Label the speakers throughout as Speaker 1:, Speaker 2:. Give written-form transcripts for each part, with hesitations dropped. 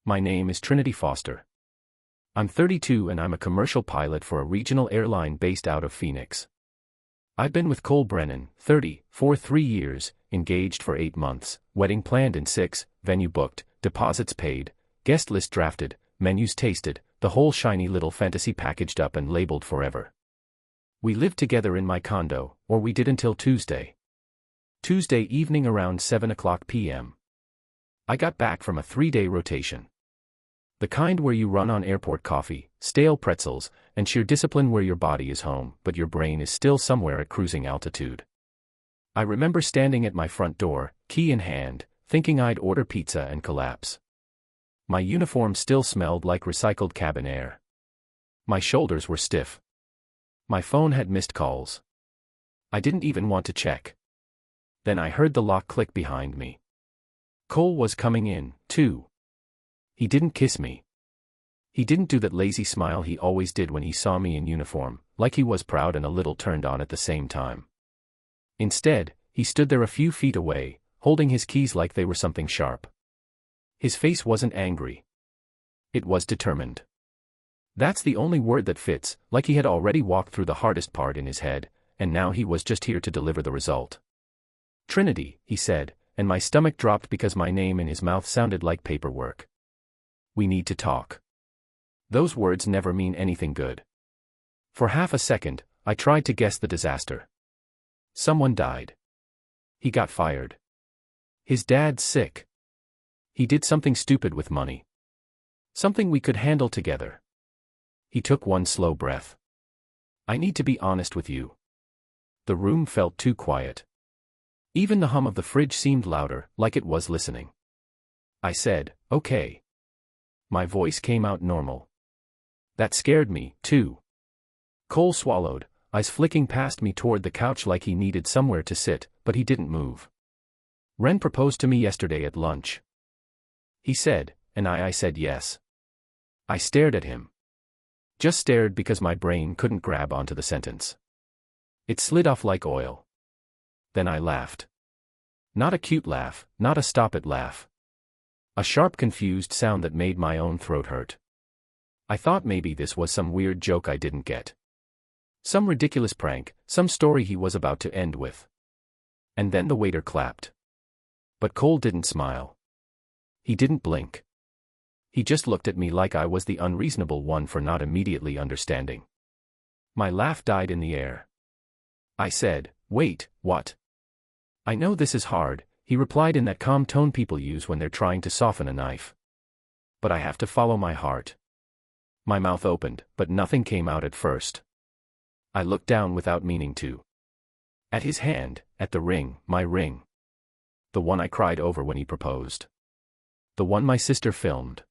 Speaker 1: My name is Trinity Foster. I'm 32 and I'm a commercial pilot for a regional airline based out of Phoenix. I've been with Cole Brennan, 30, for 3 years, engaged for 8 months, wedding planned in 6, venue booked, deposits paid, guest list drafted, menus tasted, the whole shiny little fantasy packaged up and labeled forever. We lived together in my condo, or we did until Tuesday. Tuesday evening around 7:00 p.m. I got back from a 3-day rotation. The kind where you run on airport coffee, stale pretzels, and sheer discipline where your body is home, but your brain is still somewhere at cruising altitude. I remember standing at my front door, key in hand, thinking I'd order pizza and collapse. My uniform still smelled like recycled cabin air. My shoulders were stiff. My phone had missed calls. I didn't even want to check. Then I heard the lock click behind me. Cole was coming in, too. He didn't kiss me. He didn't do that lazy smile he always did when he saw me in uniform, like he was proud and a little turned on at the same time. Instead, he stood there a few feet away, holding his keys like they were something sharp. His face wasn't angry. It was determined. That's the only word that fits, like he had already walked through the hardest part in his head, and now he was just here to deliver the result. Trinity, he said, and my stomach dropped because my name in his mouth sounded like paperwork. We need to talk. Those words never mean anything good. For half a second, I tried to guess the disaster. Someone died. He got fired. His dad's sick. He did something stupid with money. Something we could handle together. He took one slow breath. I need to be honest with you. The room felt too quiet. Even the hum of the fridge seemed louder, like it was listening. I said, okay. My voice came out normal. That scared me, too. Cole swallowed, eyes flicking past me toward the couch like he needed somewhere to sit, but he didn't move. Ren proposed to me yesterday at lunch. He said, and I said yes. I stared at him. Just stared because my brain couldn't grab onto the sentence. It slid off like oil. Then I laughed. Not a cute laugh, not a stop-it laugh. A sharp, confused sound that made my own throat hurt. I thought maybe this was some weird joke I didn't get. Some ridiculous prank, some story he was about to end with. And then the waiter clapped. But Cole didn't smile. He didn't blink. He just looked at me like I was the unreasonable one for not immediately understanding. My laugh died in the air. I said, wait, what? I know this is hard, he replied in that calm tone people use when they're trying to soften a knife. But I have to follow my heart. My mouth opened, but nothing came out at first. I looked down without meaning to. At his hand, at the ring, my ring. The one I cried over when he proposed. The one my sister filmed.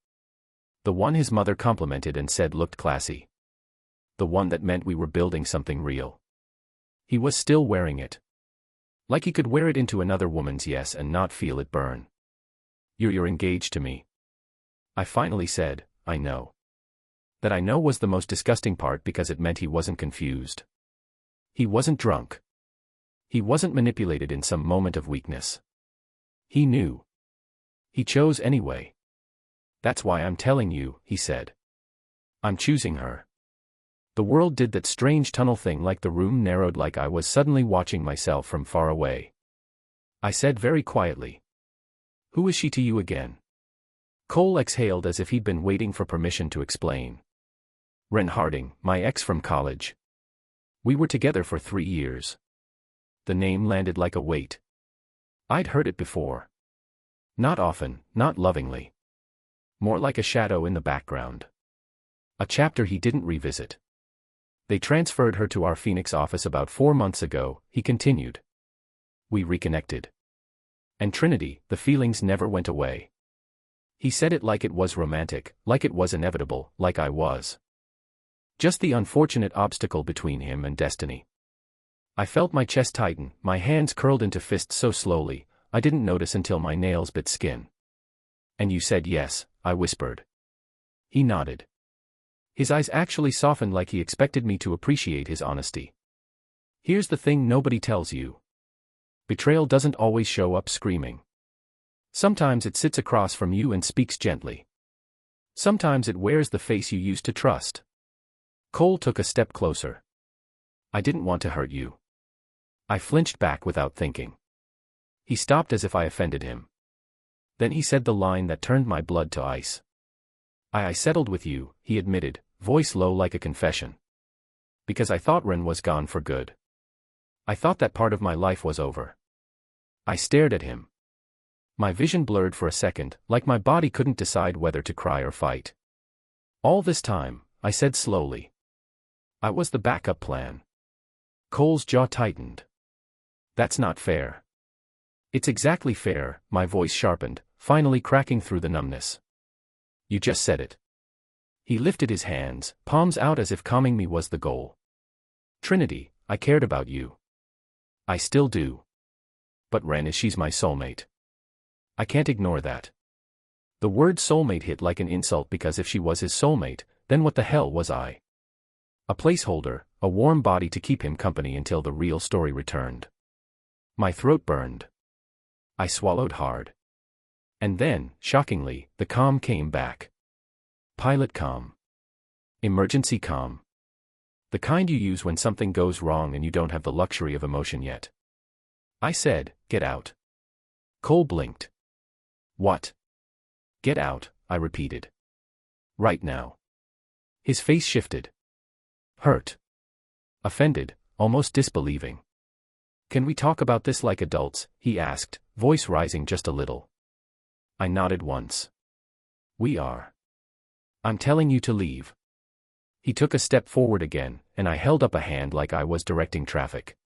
Speaker 1: The one his mother complimented and said looked classy. The one that meant we were building something real. He was still wearing it. Like he could wear it into another woman's yes and not feel it burn. You're engaged to me. I finally said, I know. That I know was the most disgusting part because it meant he wasn't confused. He wasn't drunk. He wasn't manipulated in some moment of weakness. He knew. He chose anyway. That's why I'm telling you, he said. I'm choosing her. The world did that strange tunnel thing like the room narrowed like I was suddenly watching myself from far away. I said very quietly. Who is she to you again? Cole exhaled as if he'd been waiting for permission to explain. Ren Harding, my ex from college. We were together for 3 years. The name landed like a weight. I'd heard it before. Not often, not lovingly. More like a shadow in the background. A chapter he didn't revisit. They transferred her to our Phoenix office about 4 months ago, he continued. We reconnected. And Trinity, the feelings never went away. He said it like it was romantic, like it was inevitable, like I was. Just the unfortunate obstacle between him and destiny. I felt my chest tighten, my hands curled into fists so slowly, I didn't notice until my nails bit skin. And you said yes, I whispered. He nodded. His eyes actually softened like he expected me to appreciate his honesty. Here's the thing nobody tells you. Betrayal doesn't always show up screaming. Sometimes it sits across from you and speaks gently. Sometimes it wears the face you used to trust. Cole took a step closer. I didn't want to hurt you. I flinched back without thinking. He stopped as if I offended him. Then he said the line that turned my blood to ice. I settled with you, he admitted, voice low like a confession. Because I thought Ren was gone for good. I thought that part of my life was over. I stared at him. My vision blurred for a second, like my body couldn't decide whether to cry or fight. All this time, I said slowly. I was the backup plan. Cole's jaw tightened. That's not fair. It's exactly fair, my voice sharpened, finally cracking through the numbness. You just said it. He lifted his hands, palms out as if calming me was the goal. Trinity, I cared about you. I still do. But Ren she's my soulmate. I can't ignore that. The word soulmate hit like an insult because if she was his soulmate, then what the hell was I? A placeholder, a warm body to keep him company until the real story returned. My throat burned. I swallowed hard. And then, shockingly, the calm came back. Pilot calm. Emergency calm. The kind you use when something goes wrong and you don't have the luxury of emotion yet. I said, get out. Cole blinked. What? Get out, I repeated. Right now. His face shifted. Hurt. Offended, almost disbelieving. Can we talk about this like adults, he asked, voice rising just a little. I nodded once. We are. I'm telling you to leave. He took a step forward again, and I held up a hand like I was directing traffic.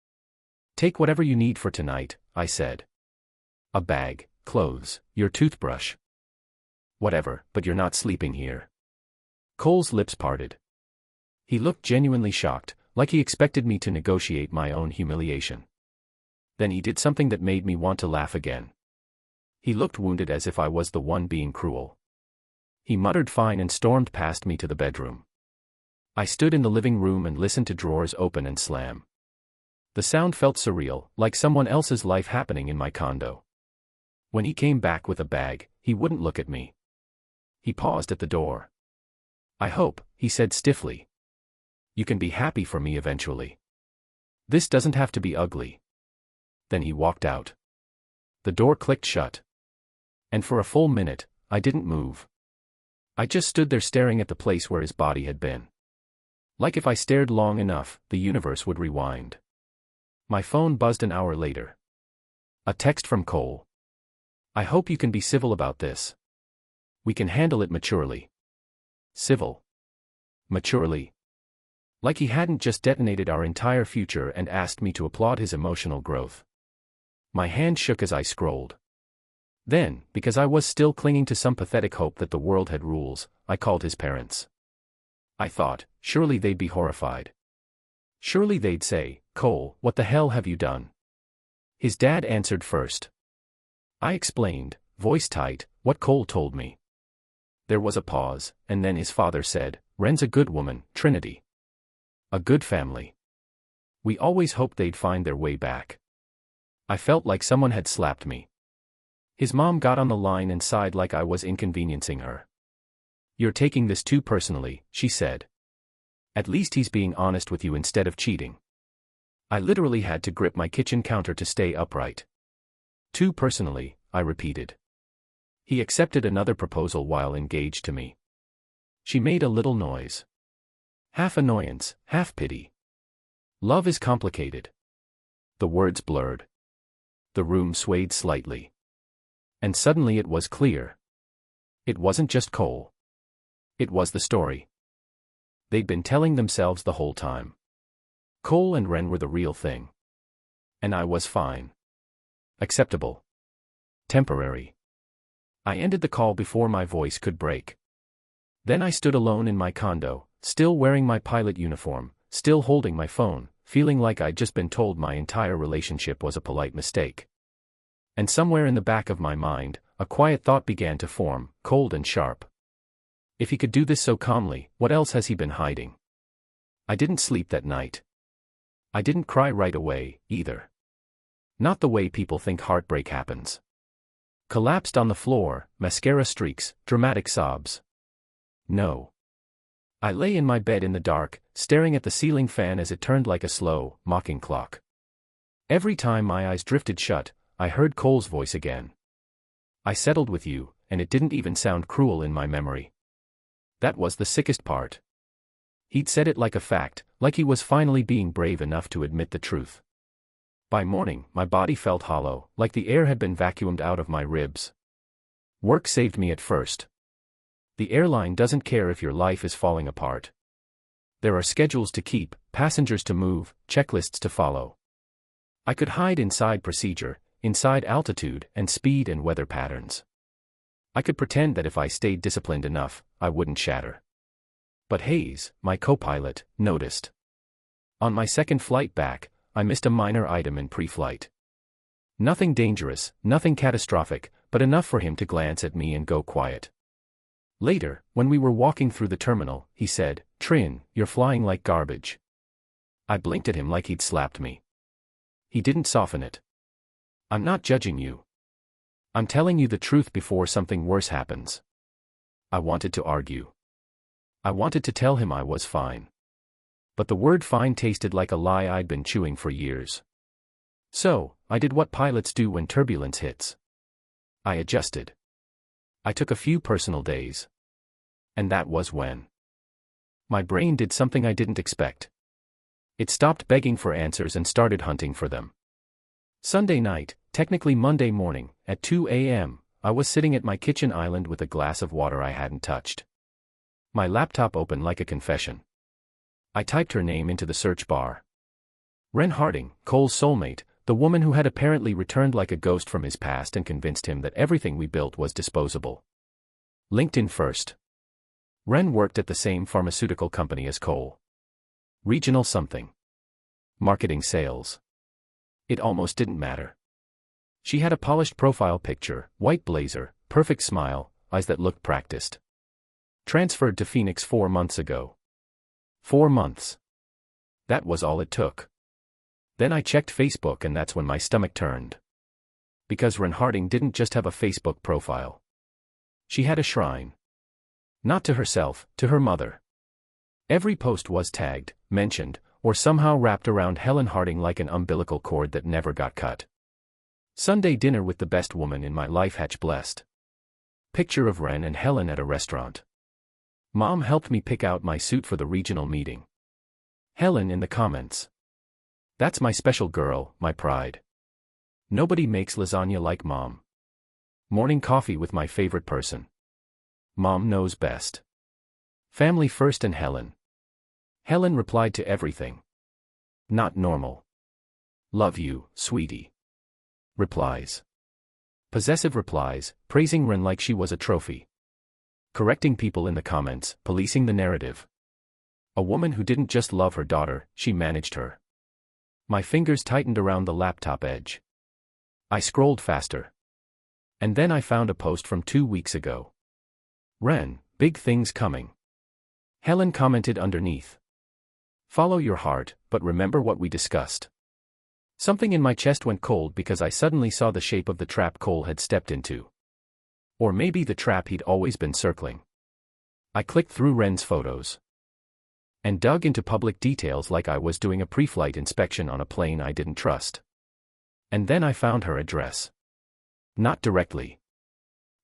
Speaker 1: Take whatever you need for tonight, I said. A bag, clothes, your toothbrush. Whatever, but you're not sleeping here. Cole's lips parted. He looked genuinely shocked, like he expected me to negotiate my own humiliation. Then he did something that made me want to laugh again. He looked wounded as if I was the one being cruel. He muttered fine and stormed past me to the bedroom. I stood in the living room and listened to drawers open and slam. The sound felt surreal, like someone else's life happening in my condo. When he came back with a bag, he wouldn't look at me. He paused at the door. I hope, he said stiffly. You can be happy for me eventually. This doesn't have to be ugly. Then he walked out. The door clicked shut. And for a full minute, I didn't move. I just stood there staring at the place where his body had been. Like if I stared long enough, the universe would rewind. My phone buzzed an hour later. A text from Cole. I hope you can be civil about this. We can handle it maturely. Civil. Maturely. Like he hadn't just detonated our entire future and asked me to applaud his emotional growth. My hand shook as I scrolled. Then, because I was still clinging to some pathetic hope that the world had rules, I called his parents. I thought, surely they'd be horrified. Surely they'd say, Cole, what the hell have you done? His dad answered first. I explained, voice tight, what Cole told me. There was a pause, and then his father said, Ren's a good woman, Trinity. A good family. We always hoped they'd find their way back. I felt like someone had slapped me. His mom got on the line and sighed like I was inconveniencing her. You're taking this too personally, she said. At least he's being honest with you instead of cheating. I literally had to grip my kitchen counter to stay upright. Too personally, I repeated. He accepted another proposal while engaged to me. She made a little noise. Half annoyance, half pity. Love is complicated. The words blurred. The room swayed slightly. And suddenly it was clear. It wasn't just Cole. It was the story. They'd been telling themselves the whole time. Cole and Ren were the real thing. And I was fine. Acceptable. Temporary. I ended the call before my voice could break. Then I stood alone in my condo, still wearing my pilot uniform, still holding my phone, feeling like I'd just been told my entire relationship was a polite mistake. And somewhere in the back of my mind, a quiet thought began to form, cold and sharp. If he could do this so calmly, what else has he been hiding? I didn't sleep that night. I didn't cry right away, either. Not the way people think heartbreak happens. Collapsed on the floor, mascara streaks, dramatic sobs. No. I lay in my bed in the dark, staring at the ceiling fan as it turned like a slow, mocking clock. Every time my eyes drifted shut, I heard Cole's voice again. I settled with you, and it didn't even sound cruel in my memory. That was the sickest part. He'd said it like a fact, like he was finally being brave enough to admit the truth. By morning, my body felt hollow, like the air had been vacuumed out of my ribs. Work saved me at first. The airline doesn't care if your life is falling apart. There are schedules to keep, passengers to move, checklists to follow. I could hide inside procedure, inside altitude and speed and weather patterns. I could pretend that if I stayed disciplined enough, I wouldn't shatter. But Hayes, my co-pilot, noticed. On my second flight back, I missed a minor item in pre-flight. Nothing dangerous, nothing catastrophic, but enough for him to glance at me and go quiet. Later, when we were walking through the terminal, he said, "Trin, you're flying like garbage." I blinked at him like he'd slapped me. He didn't soften it. "I'm not judging you. I'm telling you the truth before something worse happens." I wanted to argue. I wanted to tell him I was fine. But the word fine tasted like a lie I'd been chewing for years. So, I did what pilots do when turbulence hits. I adjusted. I took a few personal days. And that was when my brain did something I didn't expect. It stopped begging for answers and started hunting for them. Sunday night, technically Monday morning, at 2 a.m., I was sitting at my kitchen island with a glass of water I hadn't touched. My laptop open like a confession. I typed her name into the search bar. Ren Harding, Cole's soulmate, the woman who had apparently returned like a ghost from his past and convinced him that everything we built was disposable. LinkedIn first. Ren worked at the same pharmaceutical company as Cole. Regional something. Marketing sales. It almost didn't matter. She had a polished profile picture, white blazer, perfect smile, eyes that looked practiced. Transferred to Phoenix 4 months ago. 4 months. That was all it took. Then I checked Facebook and that's when my stomach turned. Because Ren Harding didn't just have a Facebook profile. She had a shrine. Not to herself, to her mother. Every post was tagged, mentioned, or somehow wrapped around Helen Harding like an umbilical cord that never got cut. Sunday dinner with the best woman in my life hatch blessed. Picture of Ren and Helen at a restaurant. Mom helped me pick out my suit for the regional meeting. Helen in the comments. That's my special girl, my pride. Nobody makes lasagna like Mom. Morning coffee with my favorite person. Mom knows best. Family first and Helen. Helen replied to everything. Not normal. Love you, sweetie. Replies. Possessive replies, praising Ren like she was a trophy. Correcting people in the comments, policing the narrative. A woman who didn't just love her daughter, she managed her. My fingers tightened around the laptop edge. I scrolled faster. And then I found a post from 2 weeks ago. Ren, big things coming. Helen commented underneath. Follow your heart, but remember what we discussed. Something in my chest went cold because I suddenly saw the shape of the trap Cole had stepped into. Or maybe the trap he'd always been circling. I clicked through Ren's photos. And dug into public details like I was doing a pre-flight inspection on a plane I didn't trust. And then I found her address. Not directly.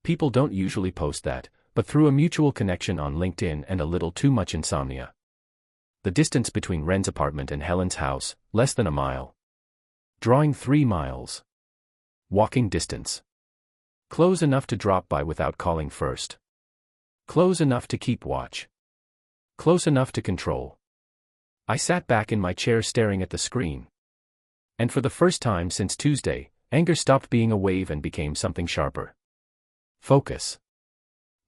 Speaker 1: People don't usually post that, but through a mutual connection on LinkedIn and a little too much insomnia. The distance between Ren's apartment and Helen's house, less than a mile. Drawing 3 miles. Walking distance. Close enough to drop by without calling first. Close enough to keep watch. Close enough to control. I sat back in my chair staring at the screen. And for the first time since Tuesday, anger stopped being a wave and became something sharper. Focus.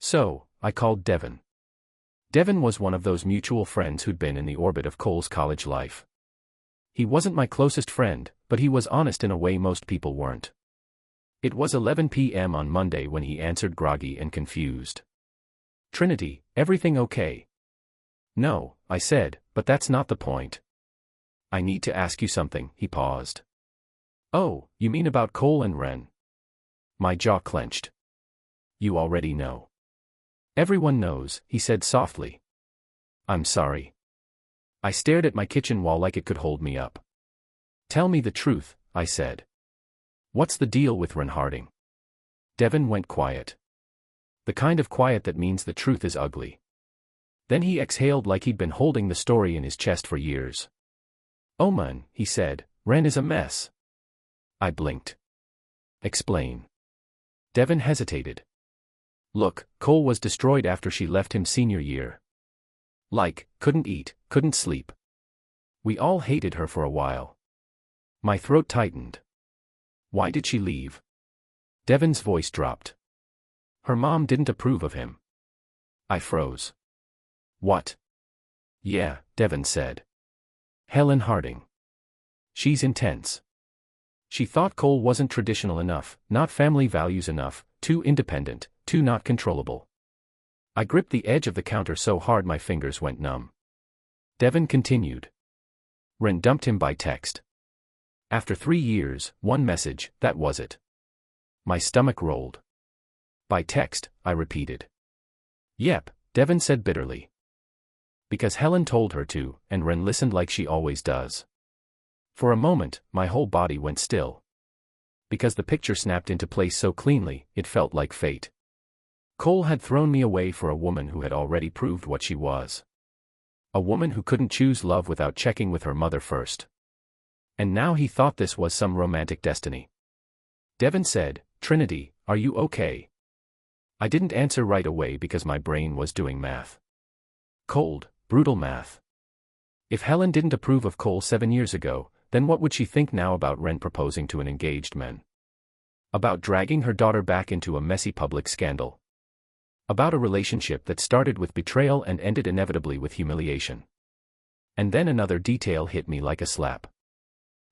Speaker 1: So, I called Devin. Devin was one of those mutual friends who'd been in the orbit of Cole's college life. He wasn't my closest friend, but he was honest in a way most people weren't. It was 11 p.m. on Monday when he answered groggy and confused. Trinity, everything okay? No, I said, but that's not the point. I need to ask you something, he paused. Oh, you mean about Cole and Ren? My jaw clenched. You already know. Everyone knows, he said softly. I'm sorry. I stared at my kitchen wall like it could hold me up. Tell me the truth, I said. What's the deal with Ren Harding? Devon went quiet. The kind of quiet that means the truth is ugly. Then he exhaled like he'd been holding the story in his chest for years. Oh man, he said, Ren is a mess. I blinked. Explain. Devon hesitated. Look, Cole was destroyed after she left him senior year. Like, couldn't eat, couldn't sleep. We all hated her for a while. My throat tightened. Why did she leave? Devon's voice dropped. Her mom didn't approve of him. I froze. What? Yeah, Devon said. Helen Harding. She's intense. She thought Cole wasn't traditional enough, not family values enough, too independent, too not controllable. I gripped the edge of the counter so hard my fingers went numb. Devon continued. Ren dumped him by text. After 3 years, one message, that was it. My stomach rolled. By text, I repeated. Yep, Devon said bitterly. Because Helen told her to, and Ren listened like she always does. For a moment, my whole body went still. Because the picture snapped into place so cleanly, it felt like fate. Cole had thrown me away for a woman who had already proved what she was. A woman who couldn't choose love without checking with her mother first. And now he thought this was some romantic destiny. Devon said, Trinity, are you okay? I didn't answer right away because my brain was doing math. Cold, brutal math. If Helen didn't approve of Cole 7 years ago, then what would she think now about Ren proposing to an engaged man? About dragging her daughter back into a messy public scandal? About a relationship that started with betrayal and ended inevitably with humiliation? And then another detail hit me like a slap.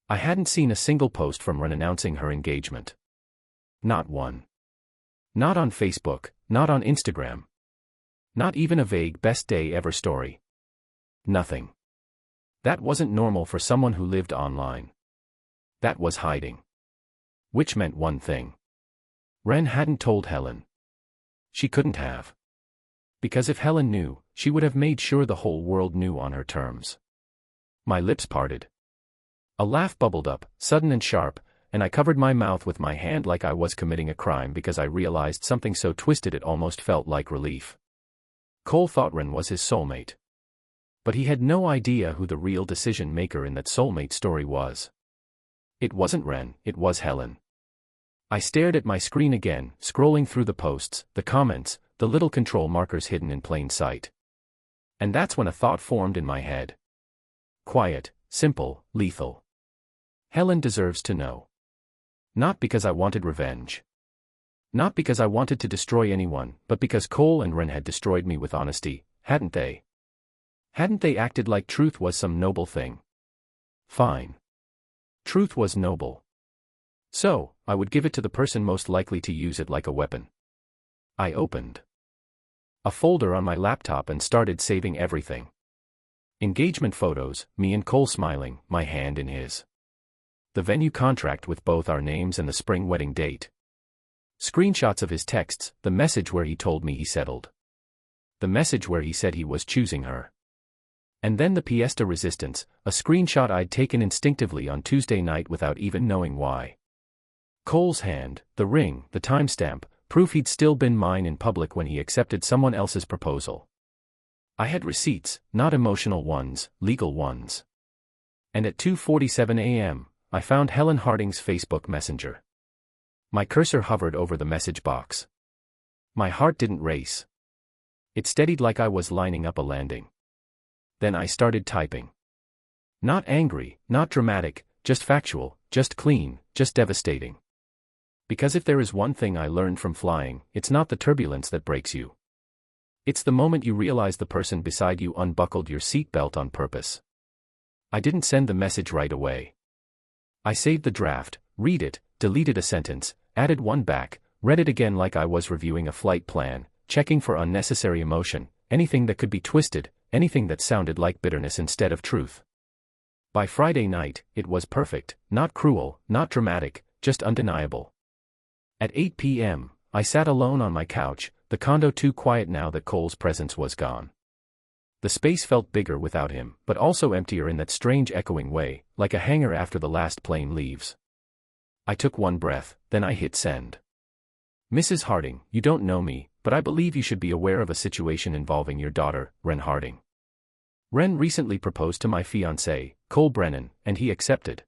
Speaker 1: I hadn't seen a single post from Ren announcing her engagement. Not one. Not on Facebook, not on Instagram. Not even a vague best day ever story. Nothing. That wasn't normal for someone who lived online. That was hiding. Which meant one thing. Ren hadn't told Helen. She couldn't have. Because if Helen knew, she would have made sure the whole world knew on her terms. My lips parted. A laugh bubbled up, sudden and sharp, and I covered my mouth with my hand like I was committing a crime because I realized something so twisted it almost felt like relief. Cole thought Ren was his soulmate. But he had no idea who the real decision-maker in that soulmate story was. It wasn't Ren, it was Helen. I stared at my screen again, scrolling through the posts, the comments, the little control markers hidden in plain sight. And that's when a thought formed in my head. Quiet, simple, lethal. Helen deserves to know. Not because I wanted revenge. Not because I wanted to destroy anyone, but because Cole and Ren had destroyed me with honesty, hadn't they? Hadn't they acted like truth was some noble thing? Fine. Truth was noble. So, I would give it to the person most likely to use it like a weapon. I opened a folder on my laptop and started saving everything. Engagement photos, me and Cole smiling, my hand in his. The venue contract with both our names and the spring wedding date. Screenshots of his texts, the message where he told me he settled. The message where he said he was choosing her. And then the pièce de résistance, a screenshot I'd taken instinctively on Tuesday night without even knowing why. Cole's hand, the ring, the timestamp, proof he'd still been mine in public when he accepted someone else's proposal. I had receipts, not emotional ones, legal ones. And at 2:47 a.m., I found Helen Harding's Facebook Messenger. My cursor hovered over the message box. My heart didn't race. It steadied like I was lining up a landing. Then I started typing. Not angry, not dramatic, just factual, just clean, just devastating. Because if there is one thing I learned from flying, it's not the turbulence that breaks you. It's the moment you realize the person beside you unbuckled your seatbelt on purpose. I didn't send the message right away. I saved the draft, read it, deleted a sentence, added one back, read it again like I was reviewing a flight plan, checking for unnecessary emotion, anything that could be twisted, anything that sounded like bitterness instead of truth. By Friday night, it was perfect, not cruel, not dramatic, just undeniable. At 8 p.m., I sat alone on my couch, the condo too quiet now that Cole's presence was gone. The space felt bigger without him, but also emptier in that strange echoing way, like a hangar after the last plane leaves. I took one breath, then I hit send. Mrs. Harding, you don't know me, but I believe you should be aware of a situation involving your daughter, Wren Harding. Wren recently proposed to my fiancé, Cole Brennan, and he accepted.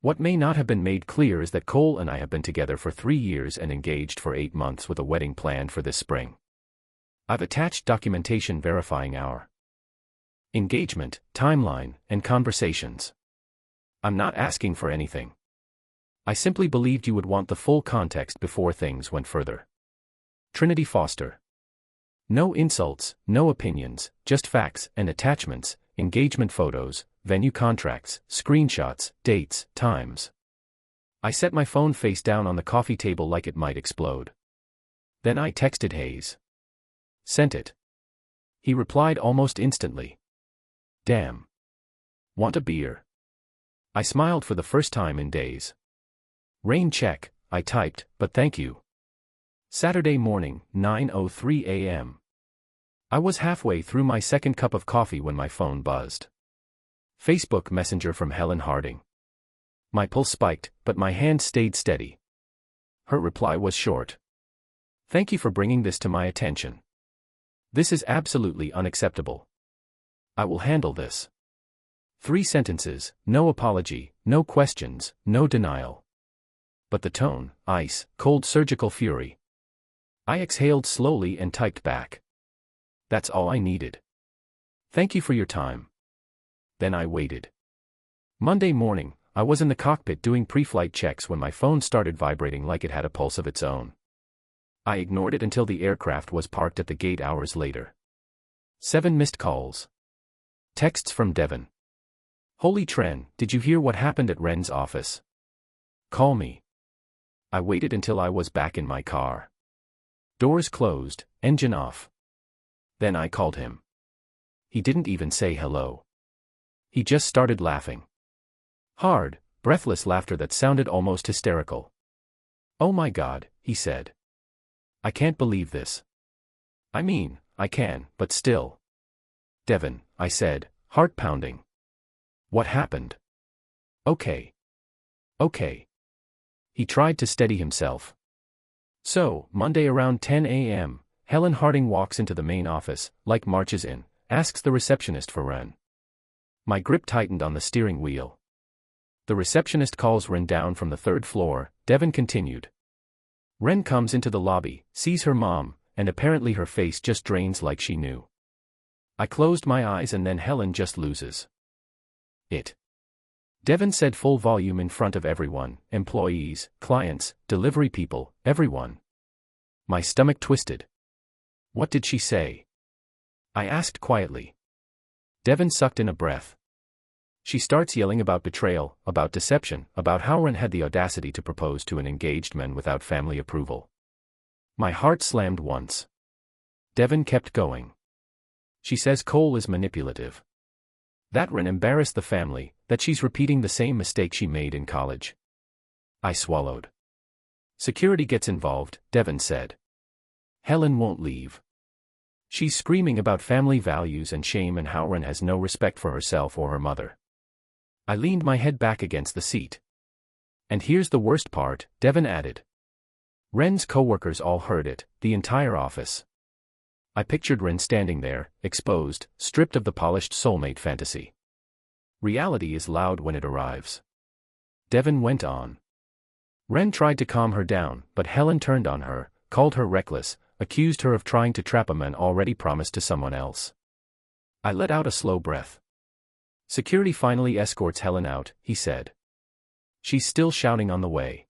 Speaker 1: What may not have been made clear is that Cole and I have been together for 3 years and engaged for 8 months with a wedding planned for this spring. I've attached documentation verifying our engagement, timeline, and conversations. I'm not asking for anything. I simply believed you would want the full context before things went further. Trinity Foster. No insults, no opinions, just facts and attachments, engagement photos, venue contracts, screenshots, dates, times. I set my phone face down on the coffee table like it might explode. Then I texted Hayes. Sent it. He replied almost instantly. Damn. Want a beer? I smiled for the first time in days. Rain check, I typed, but thank you. Saturday morning, 9:03 a.m. I was halfway through my second cup of coffee when my phone buzzed. Facebook Messenger from Helen Harding. My pulse spiked, but my hand stayed steady. Her reply was short. Thank you for bringing this to my attention. This is absolutely unacceptable. I will handle this. 3 sentences, no apology, no questions, no denial. But the tone, ice, cold surgical fury. I exhaled slowly and typed back. That's all I needed. Thank you for your time. Then I waited. Monday morning, I was in the cockpit doing pre-flight checks when my phone started vibrating like it had a pulse of its own. I ignored it until the aircraft was parked at the gate hours later. 7 missed calls. Texts from Devon. Holy Tren, did you hear what happened at Wren's office? Call me. I waited until I was back in my car. Doors closed, engine off. Then I called him. He didn't even say hello. He just started laughing. Hard, breathless laughter that sounded almost hysterical. Oh my God, he said. I can't believe this. I mean, I can, but still. Devon, I said, heart pounding. What happened? Okay. He tried to steady himself. So, Monday around 10 a.m., Helen Harding walks into the main office, like marches in, asks the receptionist for Wren. My grip tightened on the steering wheel. The receptionist calls Wren down from the 3rd floor, Devon continued. Wren comes into the lobby, sees her mom, and apparently her face just drains like she knew. I closed my eyes and then Helen just loses it. Devon said full volume in front of everyone, employees, clients, delivery people, everyone. My stomach twisted. What did she say? I asked quietly. Devon sucked in a breath. She starts yelling about betrayal, about deception, about how Wren had the audacity to propose to an engaged man without family approval. My heart slammed once. Devon kept going. She says Cole is manipulative. That Wren embarrassed the family, that she's repeating the same mistake she made in college. I swallowed. Security gets involved, Devon said. Helen won't leave. She's screaming about family values and shame and how Wren has no respect for herself or her mother. I leaned my head back against the seat. And here's the worst part, Devon added. Wren's coworkers all heard it, the entire office. I pictured Wren standing there, exposed, stripped of the polished soulmate fantasy. Reality is loud when it arrives. Devon went on. Wren tried to calm her down, but Helen turned on her, called her reckless, accused her of trying to trap a man already promised to someone else. I let out a slow breath. Security finally escorts Helen out, he said. She's still shouting on the way.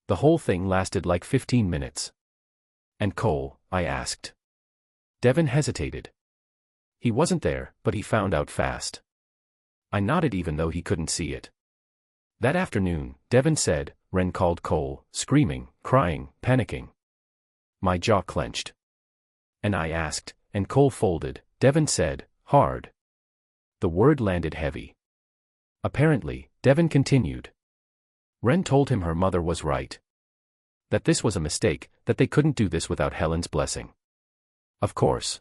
Speaker 1: The whole thing lasted like 15 minutes. And Cole, I asked. Devon hesitated. He wasn't there, but he found out fast. I nodded even though he couldn't see it. That afternoon, Devon said, Wren called Cole, screaming, crying, panicking. My jaw clenched. And I asked, and Cole folded, Devon said, hard. The word landed heavy. Apparently, Devon continued. Wren told him her mother was right. That this was a mistake, that they couldn't do this without Helen's blessing. Of course.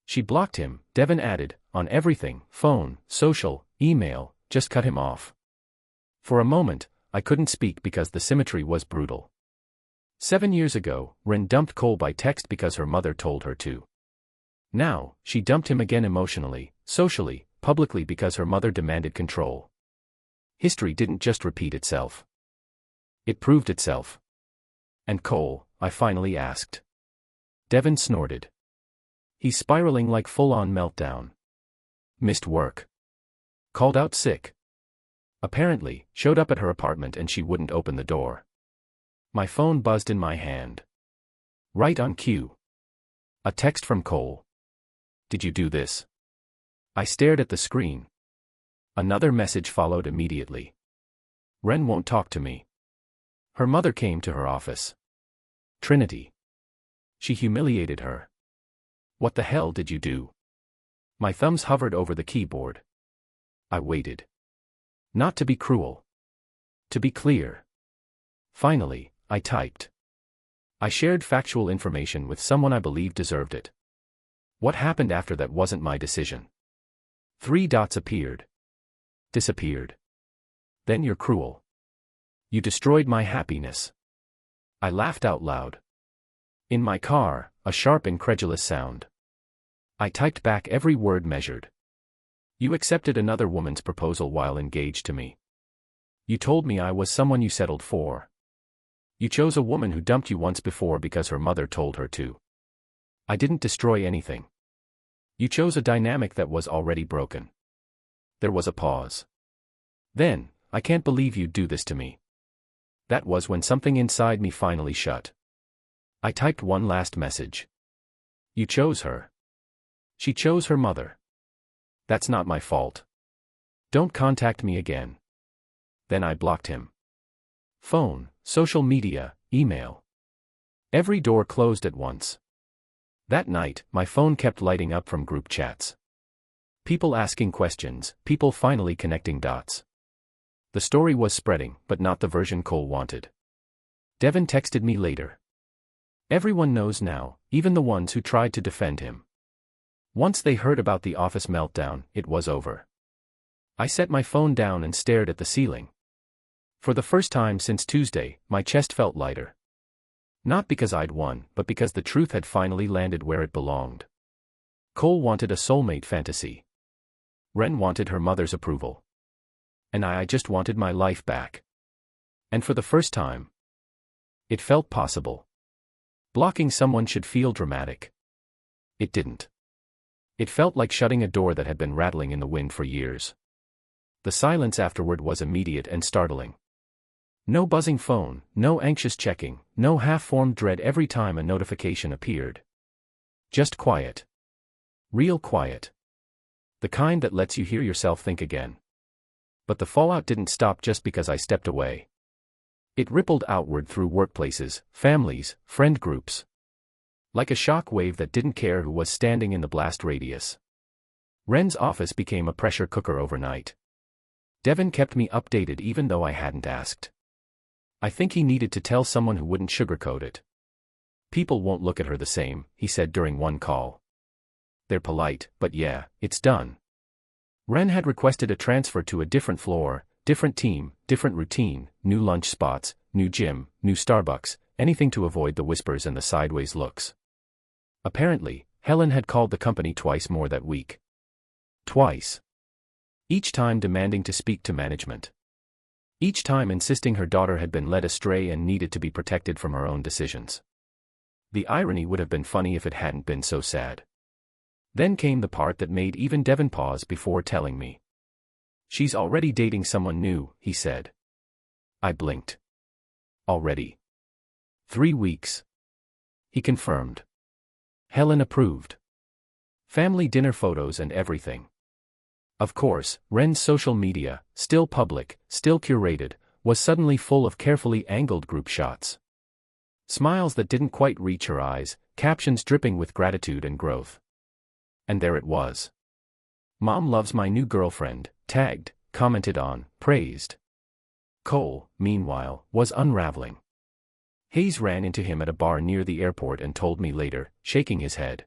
Speaker 1: She blocked him, Devon added, on everything, phone, social, email, just cut him off. For a moment, I couldn't speak because the symmetry was brutal. 7 years ago, Ren dumped Cole by text because her mother told her to. Now, she dumped him again emotionally, socially, publicly because her mother demanded control. History didn't just repeat itself. It proved itself. And Cole, I finally asked. Devon snorted. He's spiraling like full-on meltdown. Missed work. Called out sick. Apparently, showed up at her apartment and she wouldn't open the door. My phone buzzed in my hand. Right on cue. A text from Cole. Did you do this? I stared at the screen. Another message followed immediately. Ren won't talk to me. Her mother came to her office. Trinity. She humiliated her. What the hell did you do? My thumbs hovered over the keyboard. I waited. Not to be cruel. To be clear. Finally, I typed. I shared factual information with someone I believed deserved it. What happened after that wasn't my decision. 3 dots appeared. Disappeared. Then you're cruel. You destroyed my happiness. I laughed out loud. In my car, a sharp incredulous sound. I typed back every word measured. You accepted another woman's proposal while engaged to me. You told me I was someone you settled for. You chose a woman who dumped you once before because her mother told her to. I didn't destroy anything. You chose a dynamic that was already broken. There was a pause. Then, I can't believe you'd do this to me. That was when something inside me finally shut. I typed one last message. You chose her. She chose her mother. That's not my fault. Don't contact me again. Then I blocked him. Phone, social media, email. Every door closed at once. That night, my phone kept lighting up from group chats. People asking questions, people finally connecting dots. The story was spreading, but not the version Cole wanted. Devon texted me later. Everyone knows now, even the ones who tried to defend him. Once they heard about the office meltdown, it was over. I set my phone down and stared at the ceiling. For the first time since Tuesday, my chest felt lighter. Not because I'd won, but because the truth had finally landed where it belonged. Cole wanted a soulmate fantasy. Ren wanted her mother's approval. And I just wanted my life back. And for the first time, it felt possible. Blocking someone should feel dramatic. It didn't. It felt like shutting a door that had been rattling in the wind for years. The silence afterward was immediate and startling. No buzzing phone, no anxious checking, no half-formed dread every time a notification appeared. Just quiet. Real quiet. The kind that lets you hear yourself think again. But the fallout didn't stop just because I stepped away. It rippled outward through workplaces, families, friend groups. Like a shock wave that didn't care who was standing in the blast radius. Ren's office became a pressure cooker overnight. Devon kept me updated even though I hadn't asked. I think he needed to tell someone who wouldn't sugarcoat it. People won't look at her the same, he said during one call. They're polite, but yeah, it's done. Ren had requested a transfer to a different floor, different team, different routine, new lunch spots, new gym, new Starbucks, anything to avoid the whispers and the sideways looks. Apparently, Helen had called the company twice more that week. Twice. Each time demanding to speak to management. Each time insisting her daughter had been led astray and needed to be protected from her own decisions. The irony would have been funny if it hadn't been so sad. Then came the part that made even Devon pause before telling me. She's already dating someone new, he said. I blinked. Already. 3 weeks. He confirmed. Helen approved. Family dinner photos and everything. Of course, Ren's social media, still public, still curated, was suddenly full of carefully angled group shots. Smiles that didn't quite reach her eyes, captions dripping with gratitude and growth. And there it was. Mom loves my new girlfriend, tagged, commented on, praised. Cole, meanwhile, was unraveling. Hayes ran into him at a bar near the airport and told me later, shaking his head.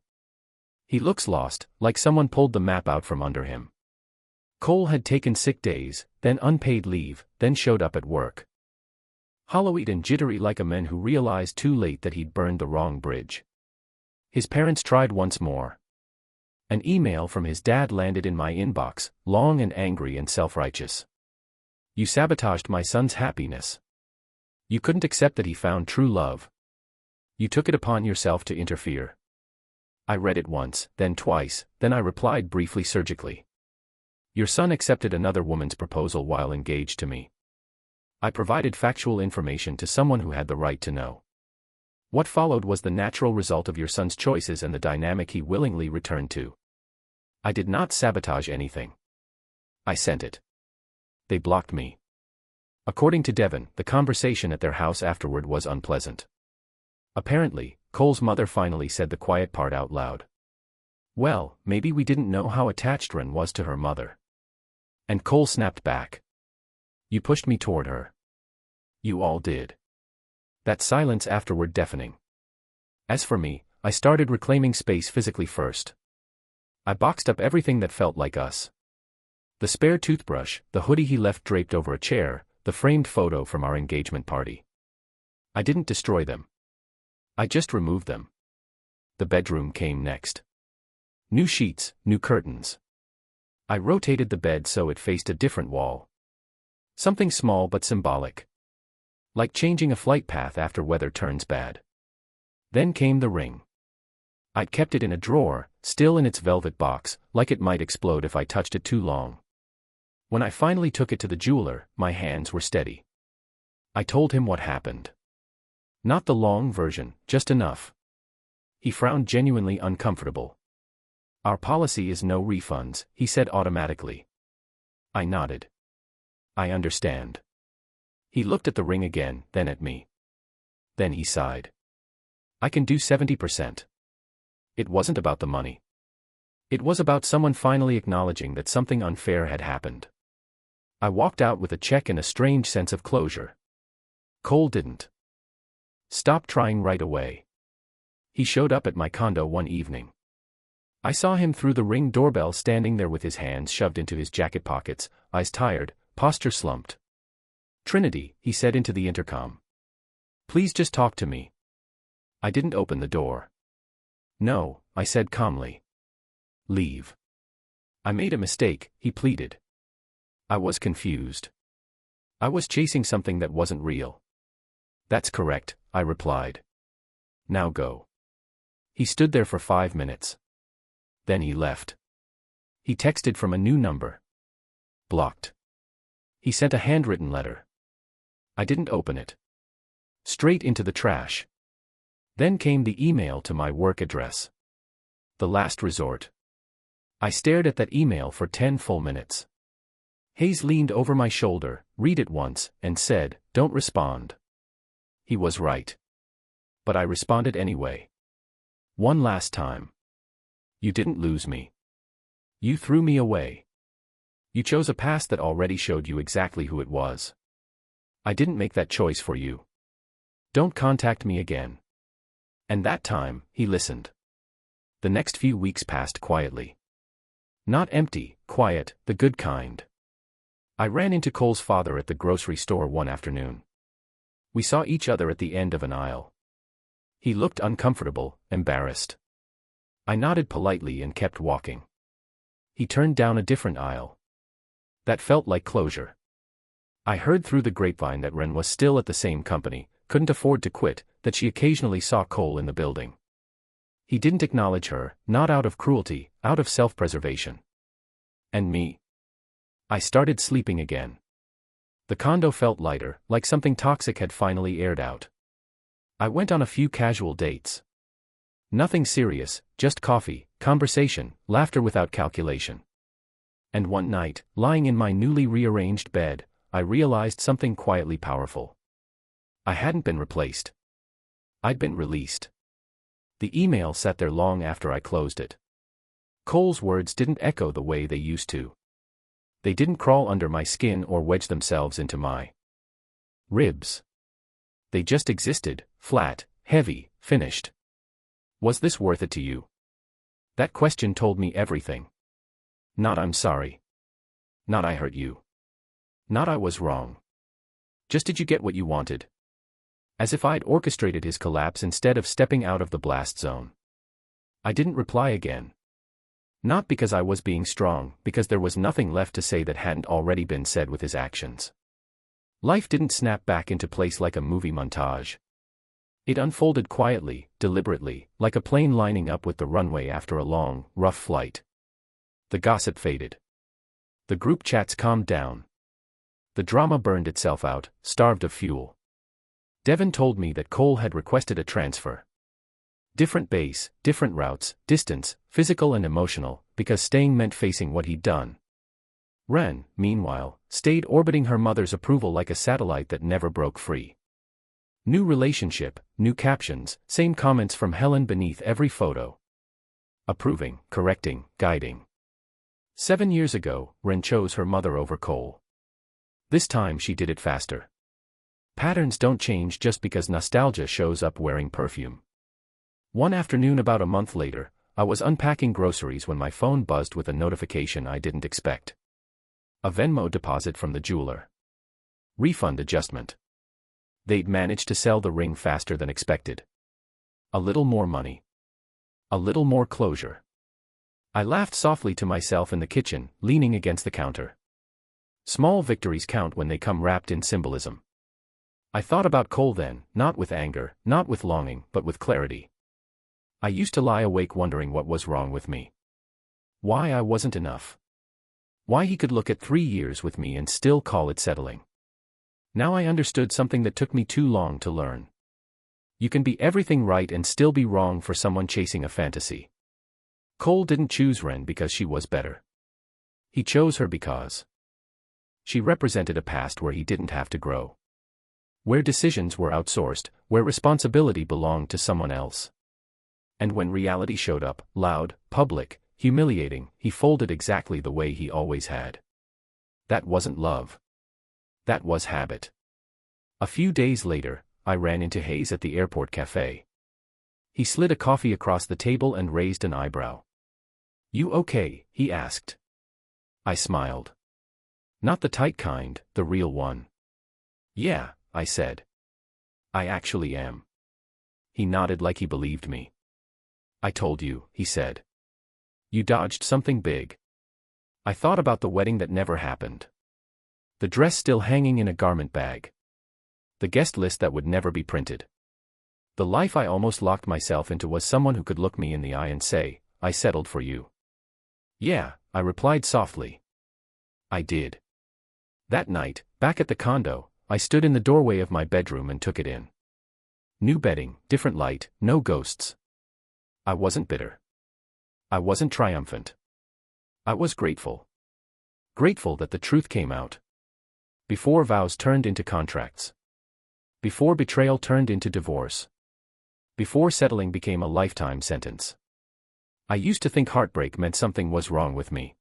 Speaker 1: He looks lost, like someone pulled the map out from under him. Cole had taken sick days, then unpaid leave, then showed up at work. Hollow-eyed and jittery like a man who realized too late that he'd burned the wrong bridge. His parents tried once more. An email from his dad landed in my inbox, long and angry and self-righteous. You sabotaged my son's happiness. You couldn't accept that he found true love. You took it upon yourself to interfere. I read it once, then twice, then I replied briefly surgically. Your son accepted another woman's proposal while engaged to me. I provided factual information to someone who had the right to know. What followed was the natural result of your son's choices and the dynamic he willingly returned to. I did not sabotage anything. I sent it. They blocked me. According to Devon, the conversation at their house afterward was unpleasant. Apparently, Cole's mother finally said the quiet part out loud. Well, maybe we didn't know how attached Ren was to her mother. And Cole snapped back. You pushed me toward her. You all did. That silence afterward deafening. As for me, I started reclaiming space physically first. I boxed up everything that felt like us. The spare toothbrush, the hoodie he left draped over a chair, the framed photo from our engagement party. I didn't destroy them. I just removed them. The bedroom came next. New sheets, new curtains. I rotated the bed so it faced a different wall. Something small but symbolic. Like changing a flight path after weather turns bad. Then came the ring. I'd kept it in a drawer, still in its velvet box, like it might explode if I touched it too long. When I finally took it to the jeweler, my hands were steady. I told him what happened. Not the long version, just enough. He frowned, genuinely uncomfortable. Our policy is no refunds, he said automatically. I nodded. I understand. He looked at the ring again, then at me. Then he sighed. I can do 70%. It wasn't about the money. It was about someone finally acknowledging that something unfair had happened. I walked out with a check and a strange sense of closure. Cole didn't stop trying right away. He showed up at my condo one evening. I saw him through the Ring doorbell standing there with his hands shoved into his jacket pockets, eyes tired, posture slumped. Trinity, he said into the intercom. Please just talk to me. I didn't open the door. No, I said calmly. Leave. I made a mistake, he pleaded. I was confused. I was chasing something that wasn't real. That's correct, I replied. Now go. He stood there for 5 minutes. Then he left. He texted from a new number. Blocked. He sent a handwritten letter. I didn't open it. Straight into the trash. Then came the email to my work address. The last resort. I stared at that email for 10 full minutes. Hayes leaned over my shoulder, read it once, and said, "Don't respond." He was right. But I responded anyway. One last time. You didn't lose me. You threw me away. You chose a past that already showed you exactly who it was. I didn't make that choice for you. Don't contact me again. And that time, he listened. The next few weeks passed quietly. Not empty, quiet, the good kind. I ran into Cole's father at the grocery store one afternoon. We saw each other at the end of an aisle. He looked uncomfortable, embarrassed. I nodded politely and kept walking. He turned down a different aisle. That felt like closure. I heard through the grapevine that Ren was still at the same company, couldn't afford to quit, that she occasionally saw Cole in the building. He didn't acknowledge her, not out of cruelty, out of self-preservation. And me? I started sleeping again. The condo felt lighter, like something toxic had finally aired out. I went on a few casual dates. Nothing serious, just coffee, conversation, laughter without calculation. And one night, lying in my newly rearranged bed, I realized something quietly powerful. I hadn't been replaced. I'd been released. The email sat there long after I closed it. Cole's words didn't echo the way they used to. They didn't crawl under my skin or wedge themselves into my ribs. They just existed, flat, heavy, finished. Was this worth it to you? That question told me everything. Not I'm sorry. Not I hurt you. Not I was wrong. Just did you get what you wanted? As if I'd orchestrated his collapse instead of stepping out of the blast zone. I didn't reply again. Not because I was being strong, because there was nothing left to say that hadn't already been said with his actions. Life didn't snap back into place like a movie montage. It unfolded quietly, deliberately, like a plane lining up with the runway after a long, rough flight. The gossip faded. The group chats calmed down. The drama burned itself out, starved of fuel. Devon told me that Cole had requested a transfer. Different base, different routes, distance, physical and emotional, because staying meant facing what he'd done. Ren, meanwhile, stayed orbiting her mother's approval like a satellite that never broke free. New relationship, new captions, same comments from Helen beneath every photo. Approving, correcting, guiding. 7 years ago, Ren chose her mother over Cole. This time she did it faster. Patterns don't change just because nostalgia shows up wearing perfume. One afternoon about a month later, I was unpacking groceries when my phone buzzed with a notification I didn't expect. A Venmo deposit from the jeweler. Refund adjustment. They'd managed to sell the ring faster than expected. A little more money. A little more closure. I laughed softly to myself in the kitchen, leaning against the counter. Small victories count when they come wrapped in symbolism. I thought about Cole then, not with anger, not with longing, but with clarity. I used to lie awake wondering what was wrong with me. Why I wasn't enough. Why he could look at 3 years with me and still call it settling. Now I understood something that took me too long to learn. You can be everything right and still be wrong for someone chasing a fantasy. Cole didn't choose Ren because she was better. He chose her because she represented a past where he didn't have to grow. Where decisions were outsourced, where responsibility belonged to someone else. And when reality showed up, loud, public, humiliating, he folded exactly the way he always had. That wasn't love. That was habit. A few days later, I ran into Hayes at the airport cafe. He slid a coffee across the table and raised an eyebrow. "You okay?" he asked. I smiled. "Not the tight kind, the real one." "Yeah," I said. "I actually am." He nodded like he believed me. "I told you," he said. "You dodged something big." I thought about the wedding that never happened. The dress still hanging in a garment bag. The guest list that would never be printed. The life I almost locked myself into was someone who could look me in the eye and say, "I settled for you." "Yeah," I replied softly. I did. That night, back at the condo, I stood in the doorway of my bedroom and took it in. New bedding, different light, no ghosts. I wasn't bitter. I wasn't triumphant. I was grateful. Grateful that the truth came out. Before vows turned into contracts. Before betrayal turned into divorce. Before settling became a lifetime sentence. I used to think heartbreak meant something was wrong with me.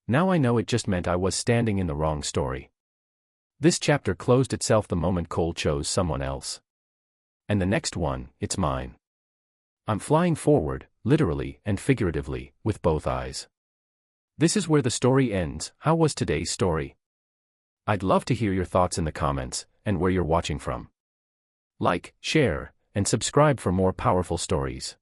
Speaker 1: Now I know it just meant I was standing in the wrong story. This chapter closed itself the moment Cole chose someone else. And the next one, it's mine. I'm flying forward, literally and figuratively, with both eyes. This is where the story ends. How was today's story? I'd love to hear your thoughts in the comments, and where you're watching from. Like, share, and subscribe for more powerful stories.